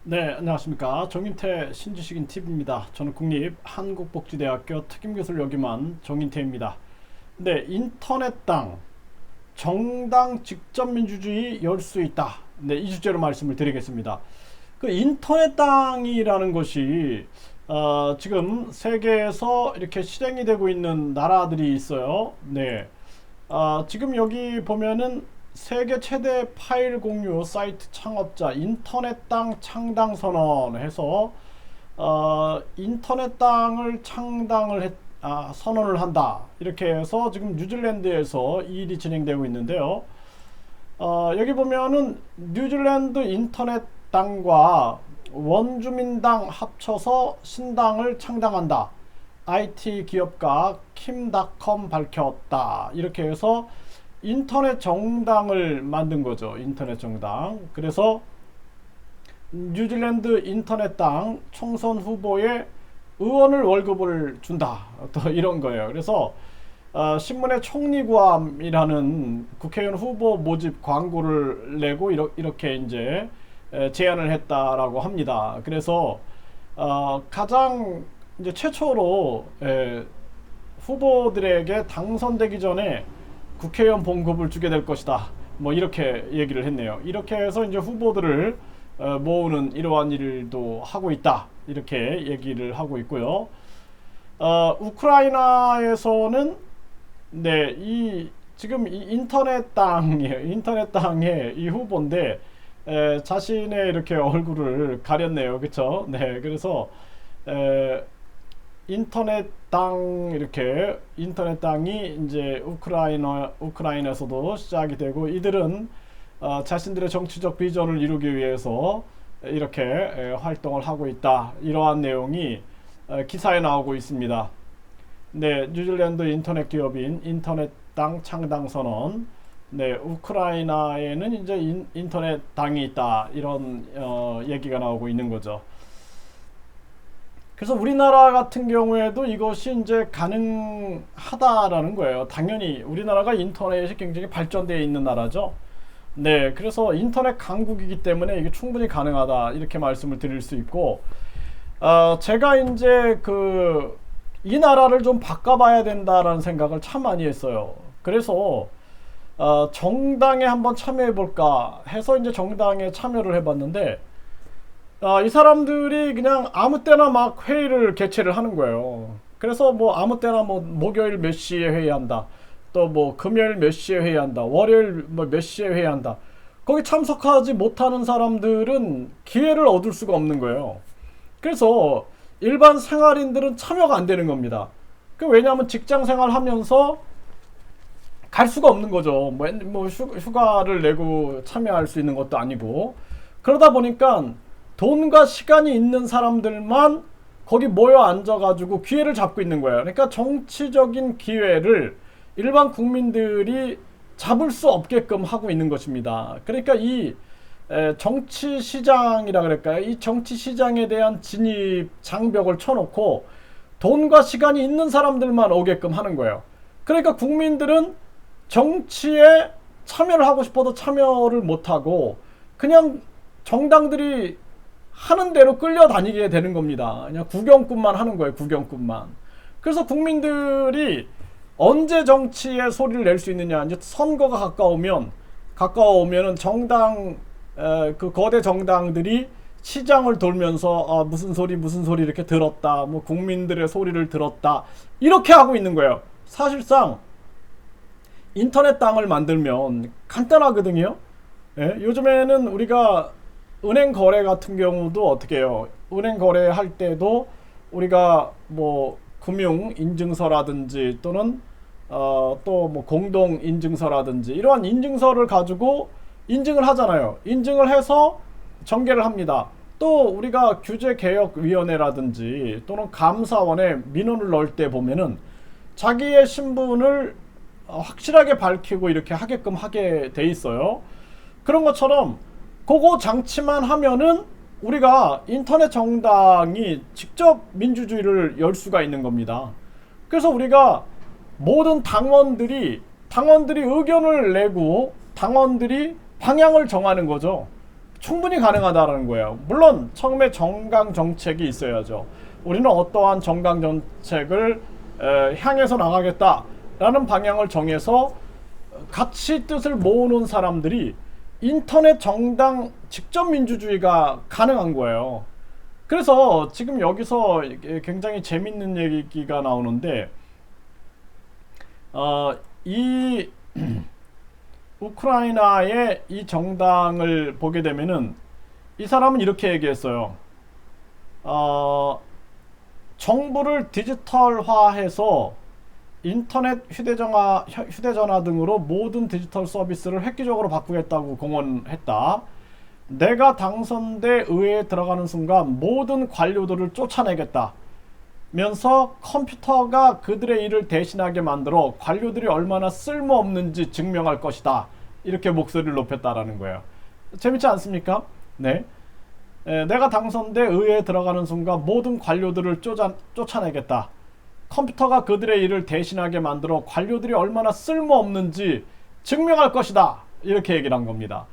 네, 안녕하십니까. 정인태 신지식인 TV입니다. 저는 국립한국복지대학교 특임교수를 역임한 정인태입니다. 네, 인터넷 당, 정당 직접 민주주의 열 수 있다. 네, 이 주제로 말씀을 드리겠습니다. 그 인터넷 당이라는 것이 지금 세계에서 이렇게 실행이 되고 있는 나라들이 있어요. 네, 지금 여기 보면은 세계 최대 파일 공유 사이트 창업자 인터넷 당 창당 선언 해서 인터넷 당을 선언을 한다. 이렇게 해서 지금 뉴질랜드에서 이 일이 진행되고 있는데요. 여기 보면은 뉴질랜드 인터넷 당과 원주민당 합쳐서 신당을 창당한다. IT 기업가 킴닷컴 밝혔다. 이렇게 해서 인터넷 정당을 만든 거죠. 인터넷 정당. 그래서 뉴질랜드 인터넷당 총선 후보에 의원을 월급을 준다. 또 이런 거예요. 그래서 신문에 총리구함이라는 국회의원 후보 모집 광고를 내고 이렇게 이제 제안을 했다라고 합니다. 그래서 가장 이제 최초로 후보들에게 당선되기 전에 국회의원 봉급을 주게 될 것이다. 뭐 이렇게 얘기를 했네요. 이렇게 해서 이제 후보들을 모으는 이러한 일도 하고 있다. 이렇게 얘기를 하고 있고요. 우크라이나에서는 네, 지금 이 인터넷 당의 이 후보인데 자신의 이렇게 얼굴을 가렸네요. 그렇죠? 네, 그래서 인터넷 당이 이제 우크라이나에서도 시작이 되고 이들은 자신들의 정치적 비전을 이루기 위해서 이렇게 활동을 하고 있다. 이러한 내용이 기사에 나오고 있습니다. 네, 뉴질랜드 인터넷 기업인 인터넷 당 창당 선언. 네, 우크라이나에는 이제 인터넷 당이 있다. 이런 얘기가 나오고 있는 거죠. 그래서 우리나라 같은 경우에도 이것이 이제 가능하다라는 거예요. 당연히 우리나라가 인터넷이 굉장히 발전되어 있는 나라죠. 네, 그래서 인터넷 강국이기 때문에 이게 충분히 가능하다 이렇게 말씀을 드릴 수 있고, 제가 이제 이 나라를 좀 바꿔봐야 된다라는 생각을 참 많이 했어요. 그래서 정당에 한번 참여해볼까 해서 이제 정당에 참여를 해봤는데. 이 사람들이 그냥 아무 때나 막 회의를 개최를 하는 거예요. 그래서 뭐 아무 때나 뭐 목요일 몇 시에 회의한다. 또 뭐 금요일 몇 시에 회의한다. 월요일 뭐 몇 시에 회의한다. 거기 참석하지 못하는 사람들은 기회를 얻을 수가 없는 거예요. 그래서 일반 생활인들은 참여가 안 되는 겁니다. 왜냐하면 직장 생활 하면서 갈 수가 없는 거죠. 뭐 휴가를 내고 참여할 수 있는 것도 아니고. 그러다 보니까 돈과 시간이 있는 사람들만 거기 모여 앉아가지고 기회를 잡고 있는 거예요. 그러니까 정치적인 기회를 일반 국민들이 잡을 수 없게끔 하고 있는 것입니다. 그러니까 이 정치 시장이라 그럴까요? 이 정치 시장에 대한 진입 장벽을 쳐놓고 돈과 시간이 있는 사람들만 오게끔 하는 거예요. 그러니까 국민들은 정치에 참여를 하고 싶어도 참여를 못하고 그냥 정당들이 하는 대로 끌려다니게 되는 겁니다. 그냥 구경꾼만 하는 거예요. 구경꾼만. 그래서 국민들이 언제 정치에 소리를 낼 수 있느냐. 이제 선거가 가까워오면은 그 거대 정당들이 시장을 돌면서 무슨 소리 이렇게 들었다. 뭐 국민들의 소리를 들었다. 이렇게 하고 있는 거예요. 사실상 인터넷 당을 만들면 간단하거든요. 예? 요즘에는 우리가 은행 거래 같은 경우도 어떻게 해요? 은행 거래할 때도 우리가 뭐 금융 인증서라든지 또는 또 뭐 공동 인증서라든지 이러한 인증서를 가지고 인증을 하잖아요. 인증을 해서 전개를 합니다. 또 우리가 규제개혁위원회라든지 또는 감사원에 민원을 넣을 때 보면은 자기의 신분을 확실하게 밝히고 이렇게 하게끔 하게 돼 있어요. 그런 것처럼 그거 장치만 하면은 우리가 인터넷 정당이 직접 민주주의를 열 수가 있는 겁니다. 그래서 우리가 모든 당원들이 의견을 내고 당원들이 방향을 정하는 거죠. 충분히 가능하다는 거예요. 물론 처음에 정강 정책이 있어야죠. 우리는 어떠한 정강 정책을 향해서 나가겠다라는 방향을 정해서 같이 뜻을 모으는 사람들이 인터넷 정당 직접 민주주의가 가능한 거예요. 그래서 지금 여기서 굉장히 재밌는 얘기가 나오는데 이 우크라이나의 이 정당을 보게 되면은 이 사람은 이렇게 얘기했어요. 정부를 디지털화해서 인터넷, 휴대전화 등으로 모든 디지털 서비스를 획기적으로 바꾸겠다고 공언했다. 내가 당선돼 의회에 들어가는 순간 모든 관료들을 쫓아내겠다. 면서 컴퓨터가 그들의 일을 대신하게 만들어 관료들이 얼마나 쓸모없는지 증명할 것이다. 이렇게 목소리를 높였다라는 거예요. 재밌지 않습니까? 네. 내가 당선돼 의회에 들어가는 순간 모든 관료들을 쫓아내겠다. 컴퓨터가 그들의 일을 대신하게 만들어 관료들이 얼마나 쓸모없는지 증명할 것이다. 이렇게 얘기를 한 겁니다.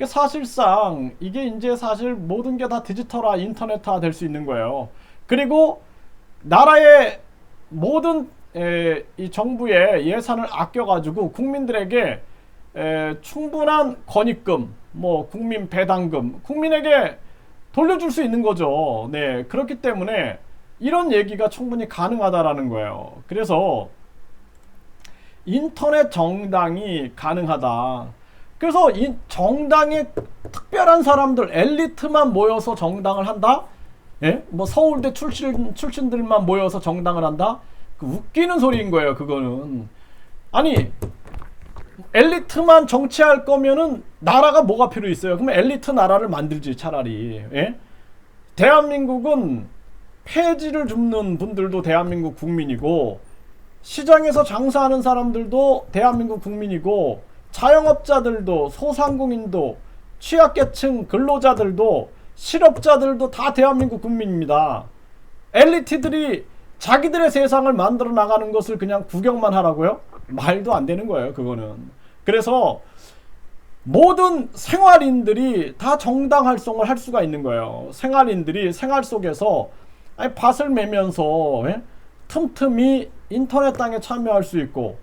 사실상 이게 이제 사실 모든 게 다 디지털화, 인터넷화 될 수 있는 거예요. 그리고 나라의 모든 이 정부의 예산을 아껴가지고 국민들에게 충분한 권익금, 뭐 국민 배당금, 국민에게 돌려줄 수 있는 거죠. 네, 그렇기 때문에 이런 얘기가 충분히 가능하다라는 거예요. 그래서 인터넷 정당이 가능하다. 그래서 이 정당의 특별한 사람들, 엘리트만 모여서 정당을 한다? 예? 뭐 서울대 출신들만 모여서 정당을 한다? 그 웃기는 소리인 거예요, 그거는. 아니, 엘리트만 정치할 거면은 나라가 뭐가 필요 있어요? 그러면 엘리트 나라를 만들지, 차라리. 예? 대한민국은 폐지를 줍는 분들도 대한민국 국민이고, 시장에서 장사하는 사람들도 대한민국 국민이고, 자영업자들도, 소상공인도, 취약계층 근로자들도, 실업자들도 다 대한민국 국민입니다. 엘리트들이 자기들의 세상을 만들어 나가는 것을 그냥 구경만 하라고요? 말도 안 되는 거예요, 그거는. 그래서 모든 생활인들이 다 정당 활동을 할 수가 있는 거예요. 생활인들이 생활 속에서 밭을 매면서 틈틈이 인터넷당에 참여할 수 있고,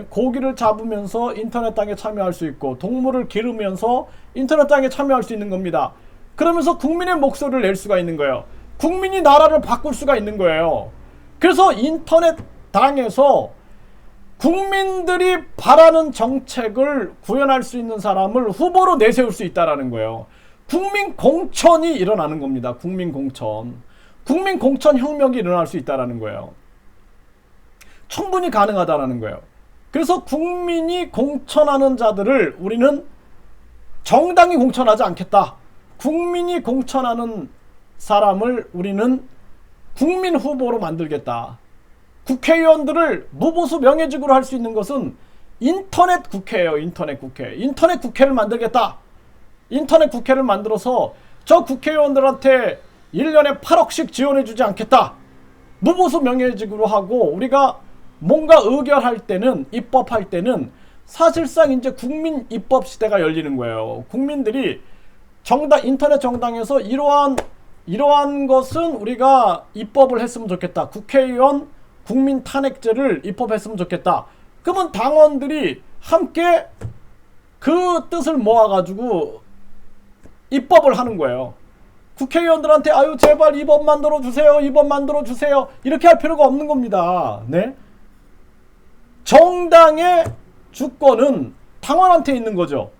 고기를 잡으면서 인터넷당에 참여할 수 있고, 동물을 기르면서 인터넷당에 참여할 수 있는 겁니다. 그러면서 국민의 목소리를 낼 수가 있는 거예요. 국민이 나라를 바꿀 수가 있는 거예요. 그래서 인터넷당에서 국민들이 바라는 정책을 구현할 수 있는 사람을 후보로 내세울 수 있다는 거예요. 국민 공천이 일어나는 겁니다. 국민 공천. 국민 공천 혁명이 일어날 수 있다는 거예요. 충분히 가능하다는 거예요. 그래서 국민이 공천하는 자들을 우리는 정당이 공천하지 않겠다. 국민이 공천하는 사람을 우리는 국민 후보로 만들겠다. 국회의원들을 무보수 명예직으로 할 수 있는 것은 인터넷 국회예요. 인터넷 국회. 인터넷 국회를 만들겠다. 인터넷 국회를 만들어서 저 국회의원들한테 1년에 8억씩 지원해주지 않겠다. 무보수 명예직으로 하고 우리가 뭔가 의결할 때는, 입법할 때는 사실상 이제 국민 입법 시대가 열리는 거예요. 국민들이 인터넷 정당에서 이러한 것은 우리가 입법을 했으면 좋겠다. 국회의원 국민 탄핵제를 입법했으면 좋겠다. 그러면 당원들이 함께 그 뜻을 모아가지고 입법을 하는 거예요. 국회의원들한테 아유 제발 이법 만들어 주세요. 이법 만들어 주세요. 이렇게 할 필요가 없는 겁니다. 네? 정당의 주권은 당원한테 있는 거죠.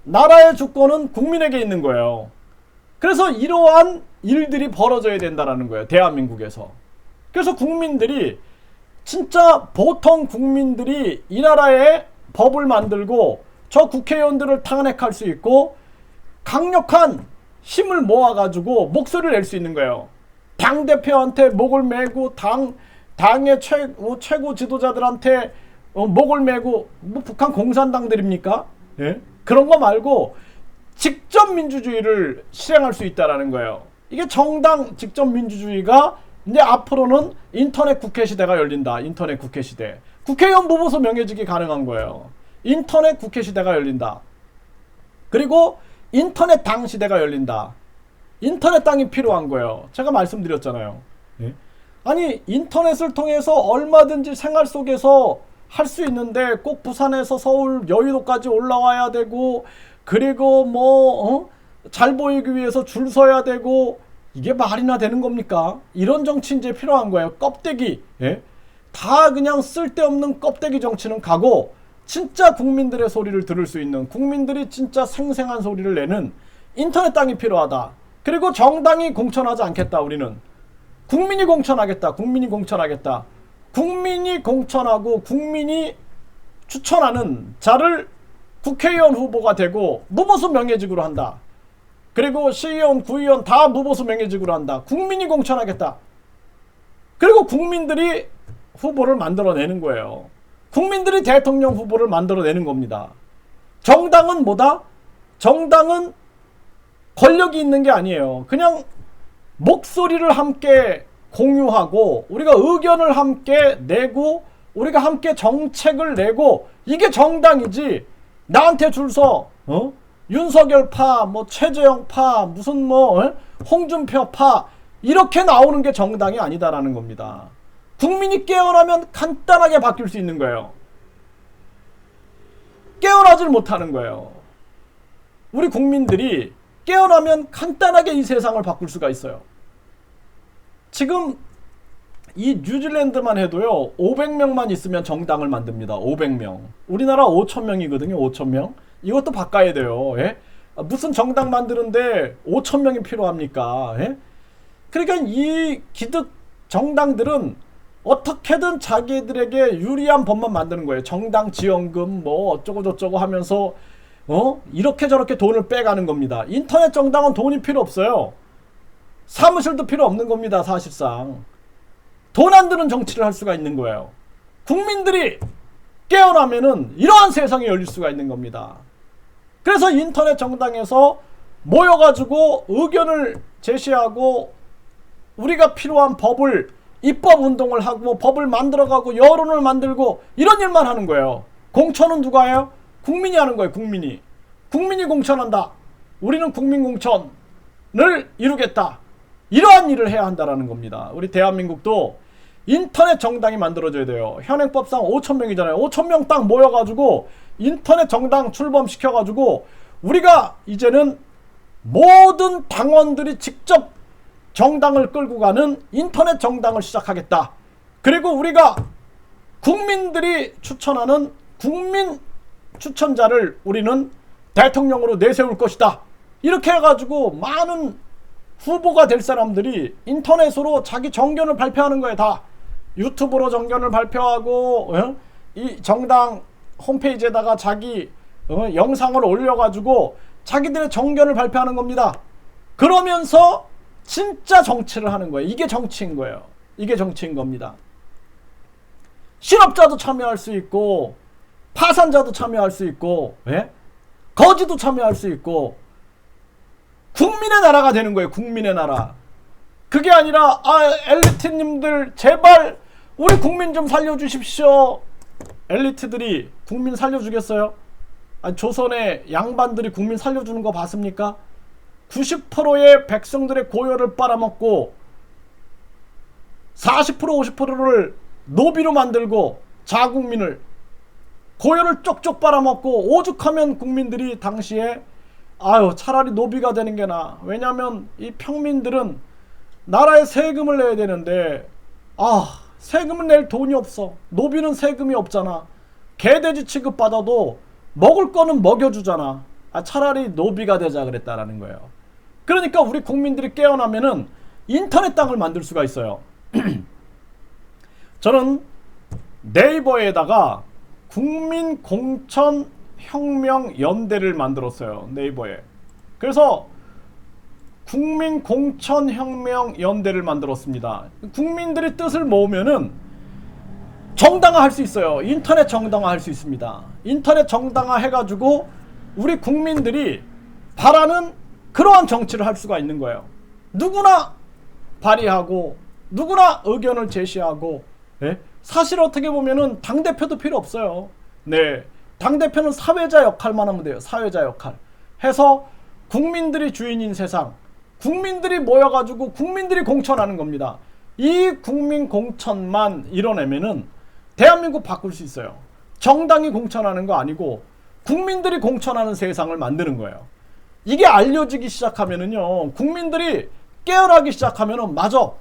나라의 주권은 국민에게 있는 거예요. 그래서 이러한 일들이 벌어져야 된다는 거예요. 대한민국에서. 그래서 국민들이 진짜 보통 국민들이 이 나라에 법을 만들고 저 국회의원들을 탄핵할 수 있고 강력한 힘을 모아가지고 목소리를 낼 수 있는 거예요. 당대표한테 목을 매고 당의 최고 지도자들한테 목을 매고 뭐 북한 공산당들입니까? 예? 그런 거 말고 직접 민주주의를 실행할 수 있다라는 거예요. 이게 정당 직접 민주주의가 이제 앞으로는 인터넷 국회 시대가 열린다. 인터넷 국회 시대. 국회의원 무보수 명예직이 가능한 거예요. 인터넷 국회 시대가 열린다. 그리고 인터넷 당 시대가 열린다. 인터넷 당이 필요한 거예요. 제가 말씀드렸잖아요. 예? 아니 인터넷을 통해서 얼마든지 생활 속에서 할 수 있는데 꼭 부산에서 서울 여의도까지 올라와야 되고 그리고 뭐 잘 보이기 위해서 줄 서야 되고 이게 말이나 되는 겁니까? 이런 정치 이제 필요한 거예요. 껍데기. 예? 다 그냥 쓸데없는 껍데기 정치는 가고 진짜 국민들의 소리를 들을 수 있는 국민들이 진짜 생생한 소리를 내는 인터넷 당이 필요하다. 그리고 정당이 공천하지 않겠다. 우리는 국민이 공천하겠다. 국민이 공천하겠다. 국민이 공천하고 국민이 추천하는 자를 국회의원 후보가 되고 무보수 명예직으로 한다. 그리고 시의원, 구의원 다 무보수 명예직으로 한다. 국민이 공천하겠다. 그리고 국민들이 후보를 만들어내는 거예요. 국민들이 대통령 후보를 만들어내는 겁니다. 정당은 뭐다? 정당은 권력이 있는 게 아니에요. 그냥 목소리를 함께 공유하고 우리가 의견을 함께 내고 우리가 함께 정책을 내고 이게 정당이지. 나한테 줄 서 윤석열파 뭐 최재형파 무슨 뭐 홍준표파 이렇게 나오는 게 정당이 아니다라는 겁니다. 국민이 깨어나면 간단하게 바뀔 수 있는 거예요. 깨어나질 못하는 거예요. 우리 국민들이 깨어나면 간단하게 이 세상을 바꿀 수가 있어요. 지금 이 뉴질랜드만 해도요 500명만 있으면 정당을 만듭니다. 500명. 우리나라 5,000명이거든요. 5,000명. 이것도 바꿔야 돼요. 예? 무슨 정당 만드는데 5,000명이 필요합니까? 예? 그러니까 이 기득 정당들은 어떻게든 자기들에게 유리한 법만 만드는 거예요. 정당 지원금 뭐 어쩌고 저쩌고 하면서 이렇게 저렇게 돈을 빼가는 겁니다. 인터넷 정당은 돈이 필요 없어요. 사무실도 필요 없는 겁니다. 사실상 돈 안 드는 정치를 할 수가 있는 거예요. 국민들이 깨어나면은 이러한 세상이 열릴 수가 있는 겁니다. 그래서 인터넷 정당에서 모여가지고 의견을 제시하고 우리가 필요한 법을 입법 운동을 하고 법을 만들어가고 여론을 만들고 이런 일만 하는 거예요. 공천은 누가 해요? 국민이 하는 거예요. 국민이 공천한다. 우리는 국민 공천을 이루겠다. 이러한 일을 해야 한다라는 겁니다. 우리 대한민국도 인터넷 정당이 만들어져야 돼요. 현행법상 5,000명이잖아요. 5,000명 딱 모여가지고 인터넷 정당 출범시켜가지고 우리가 이제는 모든 당원들이 직접 정당을 끌고 가는 인터넷 정당을 시작하겠다. 그리고 우리가 국민들이 추천하는 국민 추천자를 우리는 대통령으로 내세울 것이다. 이렇게 해가지고 많은 후보가 될 사람들이 인터넷으로 자기 정견을 발표하는 거예요. 다 유튜브로 정견을 발표하고 이 정당 홈페이지에다가 자기 영상을 올려가지고 자기들의 정견을 발표하는 겁니다. 그러면서 진짜 정치를 하는 거예요. 이게 정치인 거예요. 이게 정치인 겁니다. 실업자도 참여할 수 있고 파산자도 참여할 수 있고 거지도 참여할 수 있고 국민의 나라가 되는 거예요. 국민의 나라. 그게 아니라 엘리트님들 제발 우리 국민 좀 살려주십시오. 엘리트들이 국민 살려주겠어요? 조선의 양반들이 국민 살려주는 거 봤습니까? 90%의 백성들의 고열을 빨아먹고 40% 50%를 노비로 만들고 자국민을 고열을 쪽쪽 빨아먹고 오죽하면 국민들이 당시에 차라리 노비가 되는 게 나아. 왜냐하면 이 평민들은 나라에 세금을 내야 되는데 세금을 낼 돈이 없어. 노비는 세금이 없잖아. 개돼지 취급받아도 먹을 거는 먹여주잖아. 차라리 노비가 되자 그랬다라는 거예요. 그러니까 우리 국민들이 깨어나면은 인터넷 당을 만들 수가 있어요. 저는 네이버에다가 국민공천혁명연대를 만들었어요. 네이버에. 그래서 국민공천혁명연대를 만들었습니다. 국민들의 뜻을 모으면은 정당화 할 수 있어요. 인터넷 정당화 할 수 있습니다. 인터넷 정당화 해가지고 우리 국민들이 바라는 그러한 정치를 할 수가 있는 거예요. 누구나 발의하고 누구나 의견을 제시하고 사실 어떻게 보면은 당대표도 필요 없어요. 네, 당대표는 사회자 역할만 하면 돼요. 사회자 역할 해서 국민들이 주인인 세상, 국민들이 모여가지고 국민들이 공천하는 겁니다. 이 국민 공천만 이뤄내면은 대한민국 바꿀 수 있어요. 정당이 공천하는 거 아니고 국민들이 공천하는 세상을 만드는 거예요. 이게 알려지기 시작하면은요, 국민들이 깨어나기 시작하면은 맞아,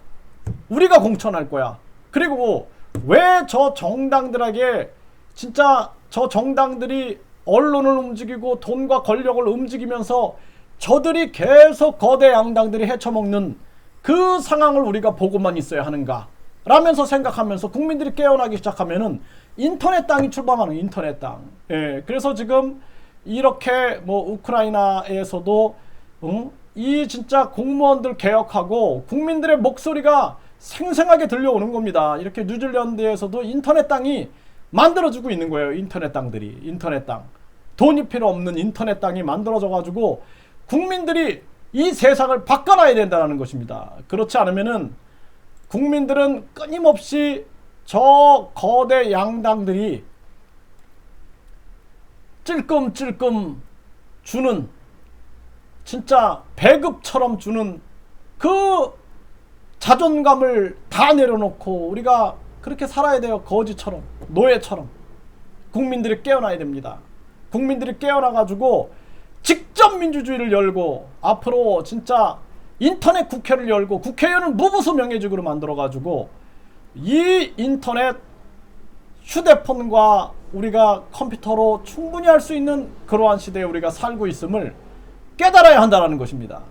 우리가 공천할 거야. 그리고 왜 저 정당들에게 진짜 저 정당들이 언론을 움직이고 돈과 권력을 움직이면서 저들이 계속 거대 양당들이 헤쳐먹는 그 상황을 우리가 보고만 있어야 하는가 라면서 생각하면서 국민들이 깨어나기 시작하면은 인터넷 땅이 출범하는 인터넷 땅. 예, 그래서 지금 이렇게 뭐 우크라이나에서도 이 진짜 공무원들 개혁하고 국민들의 목소리가 생생하게 들려오는 겁니다. 이렇게 뉴질랜드에서도 인터넷 땅이 만들어지고 있는 거예요. 인터넷 땅들이. 인터넷 땅. 돈이 필요 없는 인터넷 땅이 만들어져 가지고 국민들이 이 세상을 바꿔놔야 된다는 것입니다. 그렇지 않으면은 국민들은 끊임없이 저 거대 양당들이 찔끔찔끔 주는, 진짜 배급처럼 주는 그 자존감을 다 내려놓고 우리가 그렇게 살아야 돼요. 거지처럼, 노예처럼. 국민들이 깨어나야 됩니다. 국민들이 깨어나가지고 직접 민주주의를 열고 앞으로 진짜 인터넷 국회를 열고 국회의원을 무부수 명예직으로 만들어가지고 이 인터넷, 휴대폰과 우리가 컴퓨터로 충분히 할 수 있는 그러한 시대에 우리가 살고 있음을 깨달아야 한다는 것입니다.